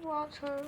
water.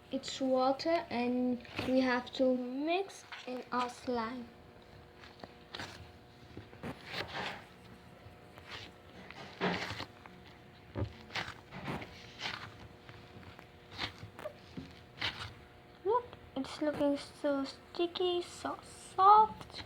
It's water and we have to mix in our slime. Look, it's looking so sticky, so soft.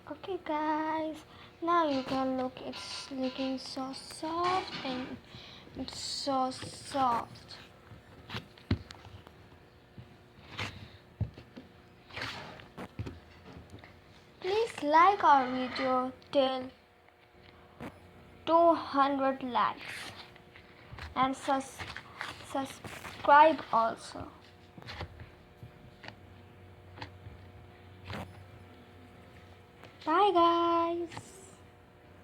Okay guys, now you can look, it's looking so soft and it's so soft. Please like our video till 200 likes and subscribe also. Bye guys.